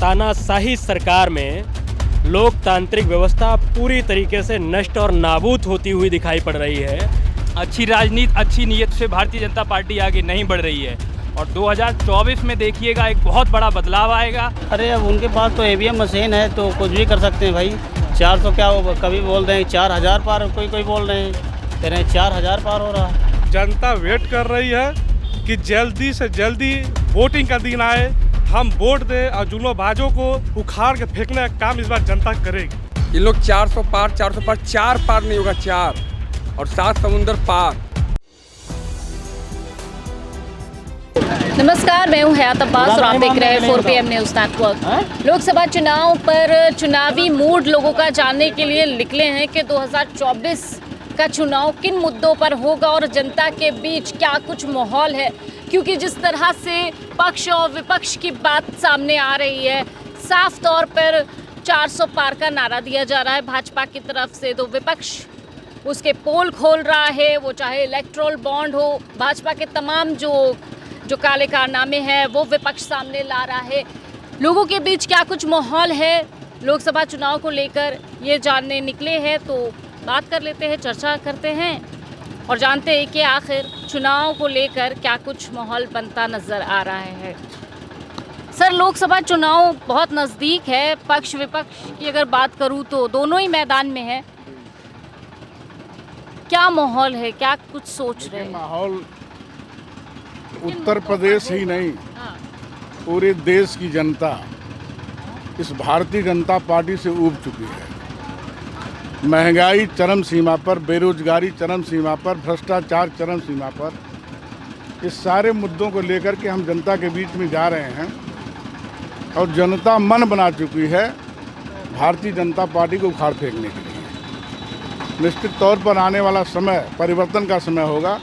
तानाशाही सरकार में लोकतांत्रिक व्यवस्था पूरी तरीके से नष्ट और नाबूद होती हुई दिखाई पड़ रही है। अच्छी राजनीति, अच्छी नीयत से भारतीय जनता पार्टी आगे नहीं बढ़ रही है और 2024 में देखिएगा एक बहुत बड़ा बदलाव आएगा। अरे अब उनके पास तो ईवीएम मशीन है तो कुछ भी कर सकते हैं भाई। 400 क्या हो, कभी बोल रहे हैं 4000 पार, कोई बोल रहे हैं कह रहे हैं 4000 पार हो रहा है। जनता वेट कर रही है कि जल्दी से जल्दी वोटिंग का दिन आए, हम वोट दें और जुल्मबाजों को उखाड़ के फेंकने का काम इस बार जनता करेगी। ये लोग 400 पार 4 पार नहीं होगा, 4 और 7 समुंदर पार। नमस्कार, मैं हूं हयात अब्बास और आप देख रहे हैं 4PM न्यूज़ नेटवर्क। लोकसभा चुनाव पर चुनावी मूड लोगों का जानने के लिए निकले हैं कि 2024 का चुनाव किन मुद्दों पर होगा और जनता के बीच क्या कुछ माहौल है, क्योंकि जिस तरह से पक्ष और विपक्ष की बात सामने आ रही है, साफ तौर पर 400 पार का नारा दिया जा रहा है भाजपा की तरफ से, तो विपक्ष उसके पोल खोल रहा है, वो चाहे इलेक्ट्रोल बॉन्ड हो, भाजपा के तमाम जो काले कारनामे हैं वो विपक्ष सामने ला रहा है। लोगों के बीच क्या कुछ माहौल है लोकसभा चुनाव को लेकर, ये जानने निकले हैं, तो बात कर लेते हैं, चर्चा करते हैं और जानते हैं कि आखिर चुनाव को लेकर क्या कुछ माहौल बनता नज़र आ रहा है। सर, लोकसभा चुनाव बहुत नज़दीक है, पक्ष विपक्ष की अगर बात करूं तो दोनों ही मैदान में है, क्या माहौल है, क्या कुछ सोच रहे हैं? माहौल उत्तर प्रदेश ही नहीं, पूरे देश की जनता इस भारतीय जनता पार्टी से ऊब चुकी है। महंगाई चरम सीमा पर, बेरोजगारी चरम सीमा पर, भ्रष्टाचार चरम सीमा पर, इस सारे मुद्दों को लेकर के हम जनता के बीच में जा रहे हैं और जनता मन बना चुकी है भारतीय जनता पार्टी को उखाड़ फेंकने के लिए। निश्चित तौर पर आने वाला समय परिवर्तन का समय होगा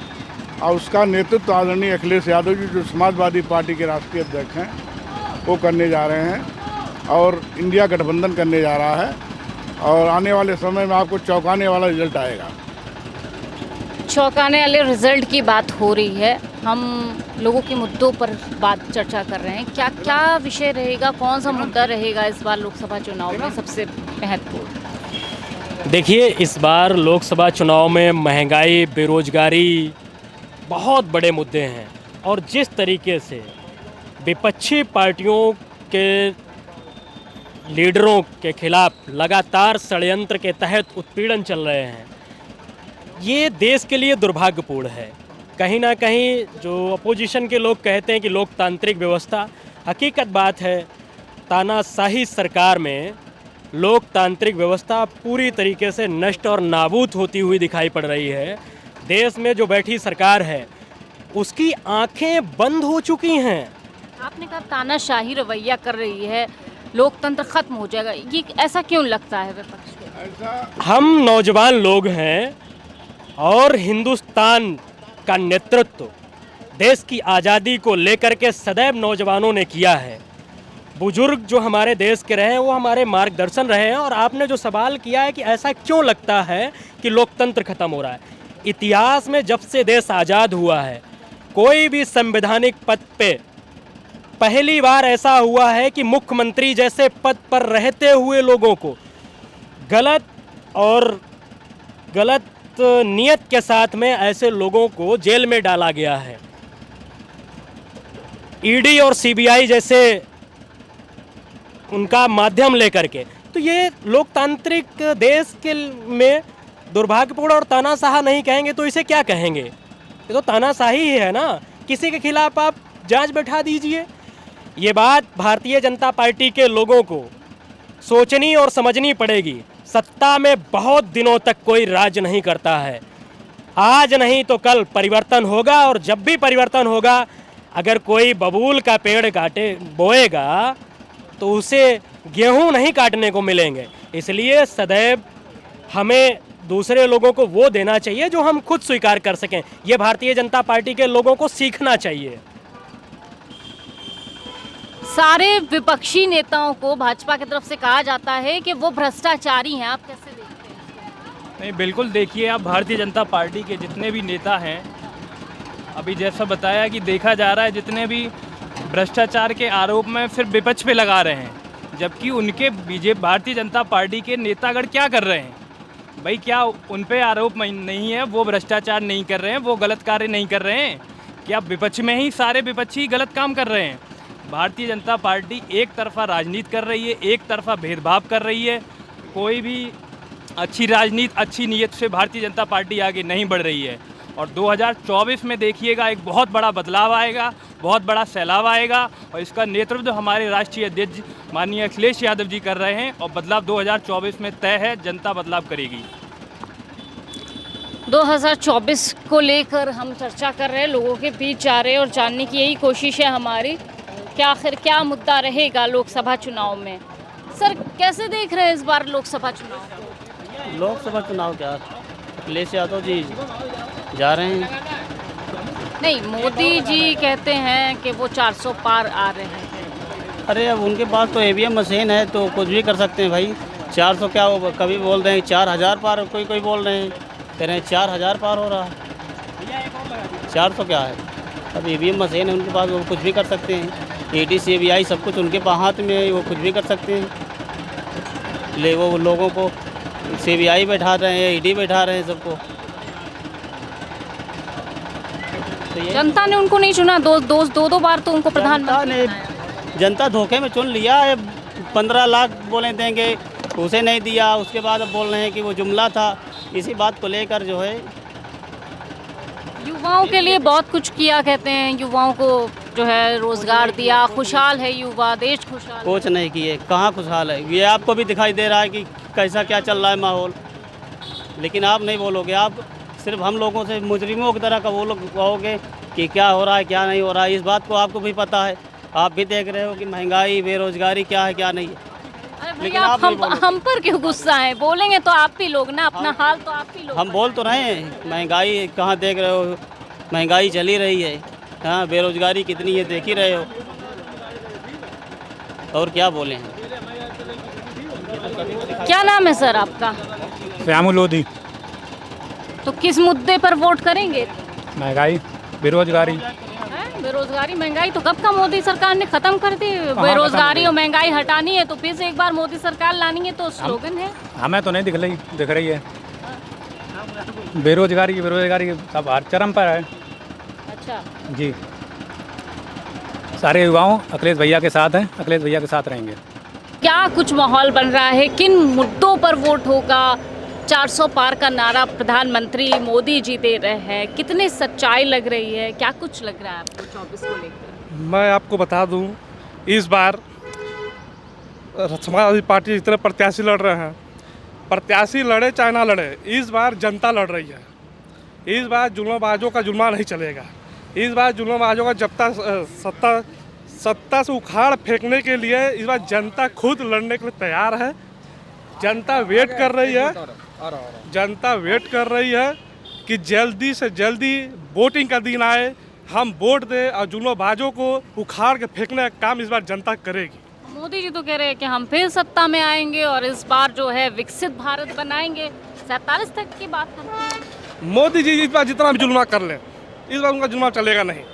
और उसका नेतृत्व आदरणीय अखिलेश यादव जी, जो समाजवादी पार्टी के राष्ट्रीय अध्यक्ष हैं, वो करने जा रहे हैं और इंडिया गठबंधन करने जा रहा है और आने वाले समय में आपको चौंकाने वाला रिजल्ट आएगा। चौंकाने वाले रिजल्ट की बात हो रही है, हम लोगों के मुद्दों पर बात चर्चा कर रहे हैं। क्या क्या विषय रहेगा, कौन सा मुद्दा रहेगा इस बार लोकसभा चुनाव में सबसे महत्वपूर्ण? देखिए, इस बार लोकसभा चुनाव में महंगाई, बेरोजगारी बहुत बड़े मुद्दे हैं और जिस तरीके से विपक्षी पार्टियों के लीडरों के खिलाफ लगातार षड्यंत्र के तहत उत्पीड़न चल रहे हैं, ये देश के लिए दुर्भाग्यपूर्ण है। कहीं ना कहीं जो अपोजिशन के लोग कहते हैं कि लोकतांत्रिक व्यवस्था, हकीकत बात है तानाशाही सरकार में लोकतांत्रिक व्यवस्था पूरी तरीके से नष्ट और नाबूद होती हुई दिखाई पड़ रही है। देश में जो बैठी सरकार है उसकी आंखें बंद हो चुकी हैं। आपने कहा तानाशाही रवैया कर रही है, लोकतंत्र खत्म हो जाएगा, ये ऐसा क्यों लगता है विपक्ष को? हम नौजवान लोग हैं और हिंदुस्तान का नेतृत्व देश की आज़ादी को लेकर के सदैव नौजवानों ने किया है। बुजुर्ग जो हमारे देश के रहे हैं वो हमारे मार्गदर्शन रहे हैं और आपने जो सवाल किया है कि ऐसा क्यों लगता है कि लोकतंत्र खत्म हो रहा है, इतिहास में जब से देश आज़ाद हुआ है कोई भी संवैधानिक पद पे पहली बार ऐसा हुआ है कि मुख्यमंत्री जैसे पद पर रहते हुए लोगों को गलत नियत के साथ में ऐसे लोगों को जेल में डाला गया है। ईडी और सीबीआई जैसे उनका माध्यम लेकर के, तो ये लोकतांत्रिक देश के में दुर्भाग्यपूर्ण और तानाशाह नहीं कहेंगे तो इसे क्या कहेंगे? ये तो तानाशाही ही है ना। किसी के खिलाफ आप जांच बैठा दीजिए। ये बात भारतीय जनता पार्टी के लोगों को सोचनी और समझनी पड़ेगी। सत्ता में बहुत दिनों तक कोई राज नहीं करता है, आज नहीं तो कल परिवर्तन होगा और जब भी परिवर्तन होगा, अगर कोई बबूल का पेड़ बोएगा तो उसे गेहूं नहीं काटने को मिलेंगे। इसलिए सदैव हमें दूसरे लोगों को वो देना चाहिए जो हम खुद स्वीकार कर सकें। ये भारतीय जनता पार्टी के लोगों को सीखना चाहिए। सारे विपक्षी नेताओं को भाजपा की तरफ से कहा जाता है कि वो भ्रष्टाचारी हैं, आप कैसे देखते हैं? नहीं, बिल्कुल देखिए, आप भारतीय जनता पार्टी के जितने भी नेता हैं, अभी जैसा बताया कि देखा जा रहा है जितने भी भ्रष्टाचार के आरोप में फिर विपक्ष पे लगा रहे हैं। जबकि उनके बीजेपी भारतीय जनता पार्टी के नेतागण क्या कर रहे हैं? भाई क्या उन पे आरोप नहीं है, वो भ्रष्टाचार नहीं कर रहे हैं, वो गलत कार्य नहीं कर रहे हैं? क्या विपक्ष में ही सारे विपक्षी गलत काम कर रहे हैं? भारतीय जनता पार्टी एक तरफा राजनीति कर रही है, एक तरफा भेदभाव कर रही है। कोई भी अच्छी राजनीति, अच्छी नीयत से भारतीय जनता पार्टी आगे नहीं बढ़ रही है। और 2024 में देखिएगा एक बहुत बड़ा बदलाव आएगा, बहुत बड़ा सैलाब आएगा, और इसका नेतृत्व हमारे राष्ट्रीय अध्यक्ष माननीय अखिलेश यादव जी कर रहे हैं। और बदलाव 2024 में तय है, जनता बदलाव करेगी। 2024 को लेकर हम चर्चा कर रहे हैं, लोगों के बीच जा रहे हैं और जानने की यही कोशिश है हमारी कि आखिर क्या मुद्दा रहेगा लोकसभा चुनाव में। सर, कैसे देख रहे हैं इस बार लोकसभा चुनाव को? लोकसभा चुनाव क्या, अखिलेश यादव जी जा रहे हैं। नहीं, मोदी जी कहते हैं कि वो 400 पार आ रहे हैं। अरे अब उनके पास तो ईवीएम मशीन है तो कुछ भी कर सकते हैं भाई। 400 क्या, वो कभी बोल रहे हैं 4000 पार, कोई बोल रहे हैं, कह रहे हैं 4000 पार हो रहा है। 400 क्या है, अब ईवीएम मशीन है उनके पास, वो कुछ भी कर सकते हैं। ईडी सीबीआई सब कुछ उनके हाथ में है, वो कुछ भी कर सकते हैं। ले वो लोगों को सीबीआई बैठा रहे हैं, ईडी बैठा रहे हैं सबको। तो जनता ने उनको नहीं चुना, दो बार तो उनको प्रधानमंत्री जनता धोखे में चुन लिया है। 15 लाख बोले देंगे, उसे नहीं दिया। उसके बाद अब बोल रहे हैं कि वो जुमला था। इसी बात को लेकर जो है युवाओं के लिए बहुत कुछ किया, कहते हैं युवाओं को जो है रोजगार दिया, खुशहाल है युवा, देश खुशहाल। कुछ नहीं किए, कहाँ खुशहाल है। ये आपको भी दिखाई दे रहा है कि कैसा क्या चल रहा है माहौल, लेकिन आप नहीं बोलोगे। आप सिर्फ हम लोगों से मुजरिमों की तरह का वो लोग कहोगे कि क्या हो रहा है क्या नहीं हो रहा है। इस बात को आपको भी पता है, आप भी देख रहे हो कि महंगाई बेरोजगारी क्या है क्या नहीं है। लेकिन आप हम पर क्यों गुस्सा है? बोलेंगे तो आप ही लोग ना, अपना हाल तो आप ही लोग। हम बोल तो रहे हैं, महंगाई कहाँ देख रहे हो, महंगाई चली रही है। हाँ, बेरोजगारी कितनी है देख ही रहे हो, और क्या बोले हैं। क्या नाम है सर आपका? श्यामू लोधी। तो किस मुद्दे पर वोट करेंगे? महंगाई, बेरोजगारी। बेरोजगारी महंगाई तो कब का मोदी सरकार ने खत्म कर दी। बेरोजगारी और महंगाई हटानी है तो फिर से एक बार मोदी सरकार लानी है, तो स्लोगन है। हमें तो नहीं दिख रही है। बेरोजगारी सब हर चरम पर है। अच्छा जी, सारे युवाओं अखिलेश भैया के साथ हैं, अखिलेश भैया के साथ रहेंगे। क्या कुछ माहौल बन रहा है, किन मुद्दों पर वोट होगा? 400 पार का नारा प्रधानमंत्री मोदी जी दे रहे हैं, कितनी सच्चाई लग रही है, क्या कुछ लग रहा है आपको 24 को लेकर? मैं आपको बता दूं, इस बार समाजवादी पार्टी जितने प्रत्याशी लड़ रहे हैं, प्रत्याशी लड़े चाहे ना लड़े, इस बार जनता लड़ रही है। इस बार जुल्मबाजों का जुल्मा नहीं चलेगा। इस बार जुल्मबाजों का जब तक सत्ता से उखाड़ फेंकने के लिए इस बार जनता खुद लड़ने के लिए तैयार है। जनता वेट कर रही है, जनता वेट कर रही है कि जल्दी से जल्दी वोटिंग का दिन आए, हम वोट दें और जुल्मबाजों को उखाड़ के फेंकने का काम इस बार जनता करेगी। मोदी जी तो कह रहे हैं कि हम फिर सत्ता में आएंगे और इस बार जो है विकसित भारत बनाएंगे। 47 तक की बात करते हैं। मोदी जी इस बार जितना भी जुल्मा कर लें, इस बार उनका जुल्मा चलेगा नहीं।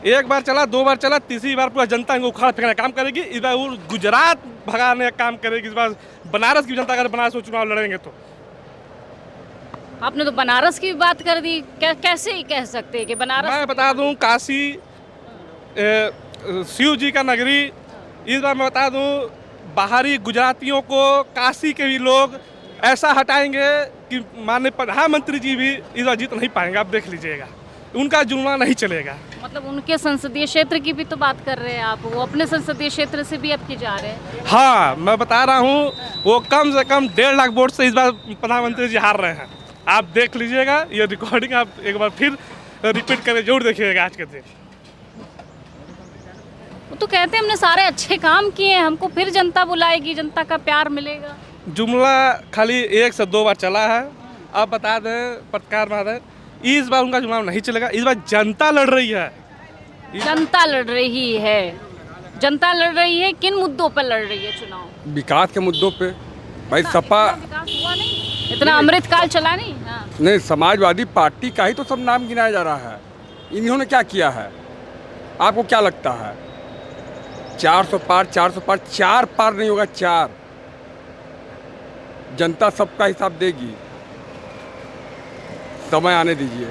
एक बार चला, 2 बार चला, तीसरी बार पूरा जनता इनको उखाड़ फेंकने का काम करेगी। इस बार वो गुजरात भगाने का काम करेगी। इस बार बनारस की जनता अगर बनारस में चुनाव लड़ेंगे तो। आपने तो बनारस की बात कर दी, कैसे ही कह सकते हैं कि बनारस? मैं बता दूं, काशी शिव जी का नगरी। इस बार मैं बता दूं, बाहरी गुजरातियों को काशी के भी लोग ऐसा हटाएंगे कि माननीय प्रधानमंत्री जी भी इस बार जीत नहीं पाएंगे। आप देख लीजिएगा, उनका जुल्मा नहीं चलेगा। मतलब उनके संसदीय क्षेत्र की भी तो बात कर रहे हैं आप, वो अपने संसदीय क्षेत्र से भी आपकी जा रहे हैं। हाँ, मैं बता रहा हूँ, वो कम से कम 1.5 लाख वोट से इस बार प्रधानमंत्री जी हार रहे हैं। आप देख लीजिएगा, ये रिकॉर्डिंग आप एक बार फिर रिपीट करके जरूर देखिएगा आज के दिन। वो तो कहते हैं हमने सारे अच्छे काम किए, हमको फिर जनता बुलाएगी, जनता का प्यार मिलेगा। जुमला खाली 1 से 2 बार चला है। अब बता दें पत्रकार महोदय, इस बार उनका चुनाव नहीं चलेगा। इस बार जनता लड़ रही है। जनता लड़ रही है, जनता लड़ रही है। किन मुद्दों पर लड़ रही है चुनाव? विकास के मुद्दों पे। भाई सपा विकास हुआ नहीं, इतना अमृतकाल चला नहीं। हाँ। नहीं, समाजवादी पार्टी का ही तो सब नाम गिनाया जा रहा है। इन्होंने क्या किया है, आपको क्या लगता है? 400 पार 400 पार 4 पार नहीं होगा 4। जनता सबका हिसाब देगी, समय आने दीजिए।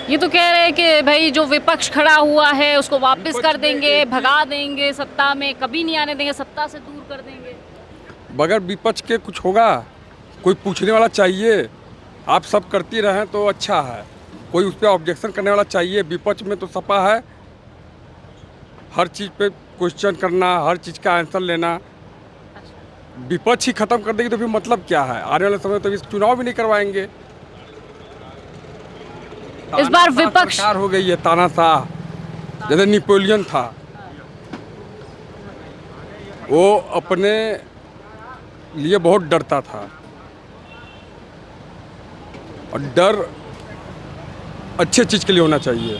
ये तो कह रहे हैं कि भाई जो विपक्ष खड़ा हुआ है उसको वापस कर देंगे, भगा देंगे, सत्ता में कभी नहीं आने देंगे, सत्ता से दूर कर देंगे। बगैर विपक्ष के कुछ होगा? कोई पूछने वाला चाहिए। आप सब करती रहें तो अच्छा है, कोई उस पर ऑब्जेक्शन करने वाला चाहिए। विपक्ष में तो सपा है, हर चीज़ पे क्वेश्चन करना, हर चीज़ का आंसर लेना। विपक्ष ही खत्म कर देगी तो फिर मतलब क्या है? आने वाले समय तो इस चुनाव भी नहीं करवाएंगे। इस बार विपक्ष सरकार हो गई है, तानाशाह, जैसे नेपोलियन था। वो अपने लिए बहुत डरता था, और डर अच्छे चीज़ के लिए होना चाहिए।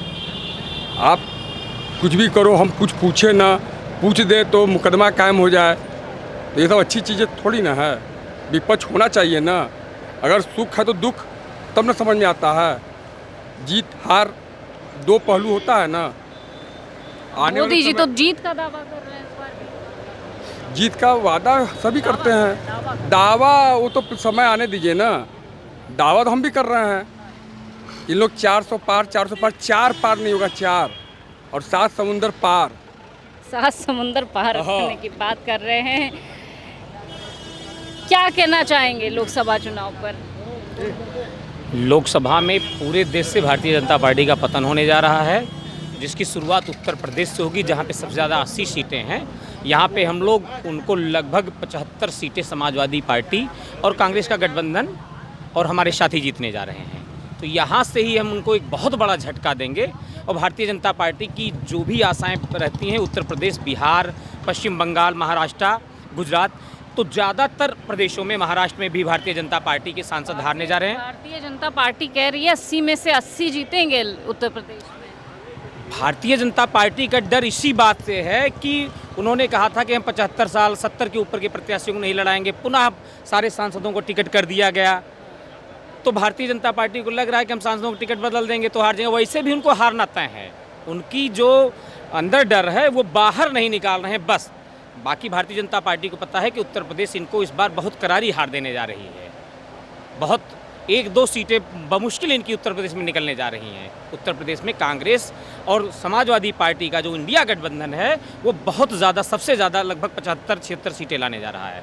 आप कुछ भी करो, हम कुछ पूछे ना, पूछ दे तो मुकदमा कायम हो जाए, तो ये सब अच्छी चीज़ें थोड़ी ना है। विपक्ष होना चाहिए ना। अगर सुख है तो दुख तब ना समझ में आता है। जीत हार दो पहलू होता है ना। आने मोदी जी वाले तो समय जीत का दावा कर रहे हैं इस बार भी। जीत का वादा सभी करते हैं, दावा वो तो समय आने दीजिए ना। दावा तो हम भी कर रहे हैं। इन लोग 400 पार 400 पार 4 पार नहीं होगा 4, और 7 समुंदर पार। 7 समुंदर पार करने की बात कर रहे हैं। क्या कहना चाहेंगे लोकसभा चुनाव पर? लोकसभा में पूरे देश से भारतीय जनता पार्टी का पतन होने जा रहा है, जिसकी शुरुआत उत्तर प्रदेश से होगी, जहां पे सबसे ज़्यादा 80 सीटें हैं। यहां पे हम लोग उनको लगभग 75 सीटें समाजवादी पार्टी और कांग्रेस का गठबंधन और हमारे साथी जीतने जा रहे हैं। तो यहाँ से ही हम उनको एक बहुत बड़ा झटका देंगे, और भारतीय जनता पार्टी की जो भी आशाएं रहती हैं, उत्तर प्रदेश, बिहार, पश्चिम बंगाल, महाराष्ट्र, गुजरात, तो ज़्यादातर प्रदेशों में, महाराष्ट्र में भी भारतीय जनता पार्टी के सांसद हारने जा रहे हैं। भारतीय जनता पार्टी कह रही है 80 में से 80 जीतेंगे उत्तर प्रदेश में। भारतीय जनता पार्टी का डर इसी बात से है कि उन्होंने कहा था कि हम 75 साल 70 के ऊपर के प्रत्याशियों को नहीं लड़ाएंगे, पुनः सारे सांसदों को टिकट कर दिया गया। तो भारतीय जनता पार्टी को लग रहा है कि हम सांसदों को टिकट बदल देंगे तो हार जाएंगे। वैसे भी उनको हारना तय है, उनकी जो अंदर डर है वो बाहर नहीं निकाल रहे हैं बस। बाकी भारतीय जनता पार्टी को पता है कि उत्तर प्रदेश इनको इस बार बहुत करारी हार देने जा रही है। बहुत 1-2 सीटें बमुश्किल इनकी उत्तर प्रदेश में निकलने जा रही हैं। उत्तर प्रदेश में कांग्रेस और समाजवादी पार्टी का जो इंडिया गठबंधन है वो बहुत ज़्यादा, सबसे ज़्यादा लगभग 75-76 सीटें लाने जा रहा है।